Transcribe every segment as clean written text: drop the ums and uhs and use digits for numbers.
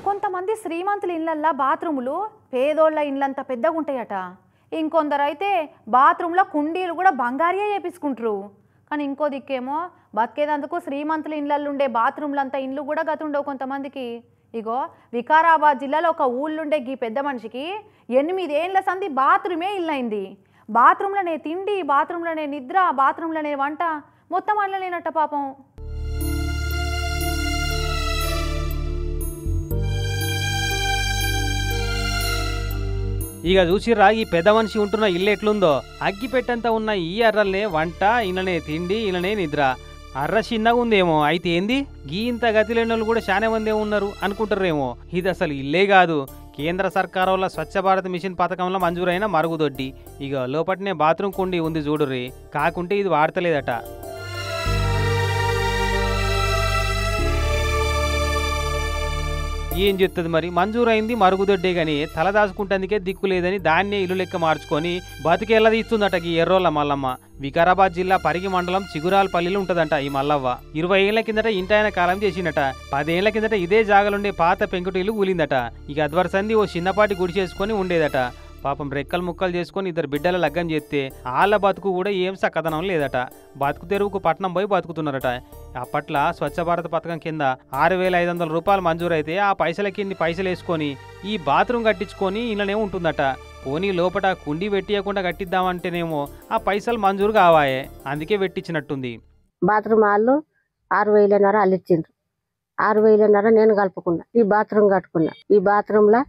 కొంతమంది శ్రీమంతుల ఇళ్ళల్లో బాత్రూములు పేదోళ్ళ ఇళ్ళంత పెద్దగా ఉంటాయట. ఇంకొందరు అయితే బాత్రూంలో కుండీలు కూడా బంగారియే చేపించుకుంటారు. కానీ ఇంకో దిక్కేమో బతికేదందుకు శ్రీమంతుల ఇళ్ళల్లో ఉండే బాత్రూమ్లంతా ఇండ్లు కూడా గతుండవు కొంతమందికి. ఇగో వికారాబాద్ జిల్లాలో ఒక ఊళ్ళుండే గీ పెద్ద మనిషికి 8 ఏళ్ల సంది బాత్రూమే ఇల్లైంది. బాత్రూంలోనే తిండి, బాత్రూంలోనే నిద్ర, బాత్రూంలోనే వంట, మొత్తం అనలేనట్ట పాపం. ఇక చూసిర్రా ఈ పెద్ద మనిషి ఉంటున్న ఇల్లు ఎట్లుందో. అగ్గి పెట్టంతా ఉన్న ఈ అర్రల్నే వంట, ఇళ్ళనే తిండి, ఇళ్ళనే నిద్ర. అర్ర చిన్నగా ఉందేమో, అయితే ఏంది గీ ఇంత గతి లేని వాళ్ళు కూడా చాలా మంది ఉన్నారు అనుకుంటారేమో. ఇది అసలు ఇల్లే కాదు, కేంద్ర సర్కారు వల్ల స్వచ్ఛ భారత్ మిషన్ పథకంలో మంజూరైన మరుగుదొడ్డి. ఇక లోపట్నే బాత్రూమ్ కుండి ఉంది చూడుర్రి, కాకుంటే ఇది వాడతలేదట. ఏం చెప్తుంది మరి, మంజూరైంది మరుగుదొడ్డే గాని తలదాచుకుంటందుకే దిక్కు లేదని దాన్నే ఇల్లు లెక్క మార్చుకొని బతికేలా తీస్తుందట ఈ ఎర్రోళ్ళ మల్లమ్మ. వికారాబాద్ జిల్లా పరిగి మండలం చిగురాలపల్లిలో ఉంటదంట ఈ మల్లవ్వ. 20 ఏళ్ల కిందట ఇంటాయన కాలం చేసిందట. 10 ఏళ్ల కిందట ఇదే జాగలుండే పాత పెంకుటి ఇల్లు కూలిందట. ఇక అద్వరసంది ఓ చిన్నపాటి గుడి చేసుకొని ఉండేదట. పాపం రెక్కలు ముక్కలు చేసుకొని 2 బిడ్డల లగ్గం చేస్తే వాళ్ళ బతుకు కూడా ఏం సక్కదనం లేదట. బతుకు తెరువుకు పట్నం పోయి బతుకుతున్నారట. అప్పట్లో స్వచ్ఛ భారత్ పథకం కింద 6,500 రూపాయలు మంజూరైతే ఆ పైసల కింది పైసలు వేసుకొని ఈ బాత్రూమ్ కట్టించుకొని ఇళ్ళనే ఉంటుందట. పోనీ లోపల కుండి పెట్టియకుండా కట్టిద్దామంటేనేమో ఆ పైసలు మంజూరు కావాయే, అందుకే పెట్టించినట్టుంది. బాత్రూమ్ వాళ్ళు 6,500 అల్లిచ్చిండ్రు. 6,500 నేను కలుపుకున్నా, ఈ బాత్రూమ్ కట్టుకున్నా, ఈ బాత్రూంలో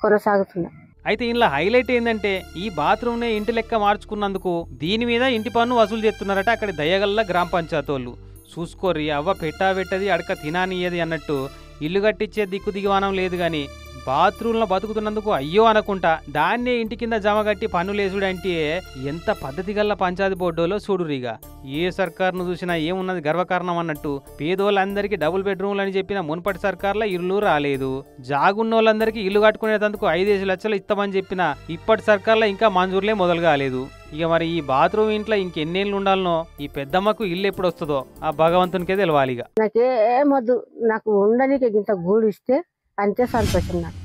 కొనసాగుతున్నా. అయితే ఇంట్లో హైలైట్ ఏంటంటే ఈ బాత్రూమ్నే ఇంటి లెక్క మార్చుకున్నందుకు దీని మీద ఇంటి పన్ను వసూలు చేస్తున్నారట అక్కడి దయగల్ల గ్రామ పంచాయతీ వాళ్ళు. చూసుకోర్రి, అవ్వ పెట్టది అడక తినానియ్యది అన్నట్టు ఇల్లు కట్టించే దిక్కు దిగువానం లేదు గాని బాత్రూంలో బతుకుతున్నందుకు అయ్యో అనకుండా దాన్నే ఇంటి కింద జమ కట్టి పన్నులేసుడంటే ఎంత పద్ధతి గల్ల పంచాయతీ బోర్డులో చూడురిగా. ఏ సర్కారును చూసినా ఏమున్నది గర్వకారణం అన్నట్టు పేదోళ్ళందరికీ డబుల్ బెడ్రూమ్లు అని చెప్పిన మున్పటి సర్కార్లో ఇల్లు రాలేదు. జాగున్నోళ్ళందరికీ ఇల్లు కట్టుకునేందుకు 5 లక్షలు ఇస్తామని చెప్పిన ఇప్పటి సర్కార్లో ఇంకా మంజూరులే మొదలు కాలేదు. ఇక మరి ఈ బాత్రూమ్ ఇంట్లో ఇంకెన్నేళ్ళు ఉండాలనో, ఈ పెద్దమ్మకు ఇల్లు ఎప్పుడు వస్తుందో ఆ భగవంతునికే తెలవాలిగా. నాకేమొద్దు, నాకు ఉండడానికి ఇంత గూడు ఇస్తే అంతే సంతోషం నాకు.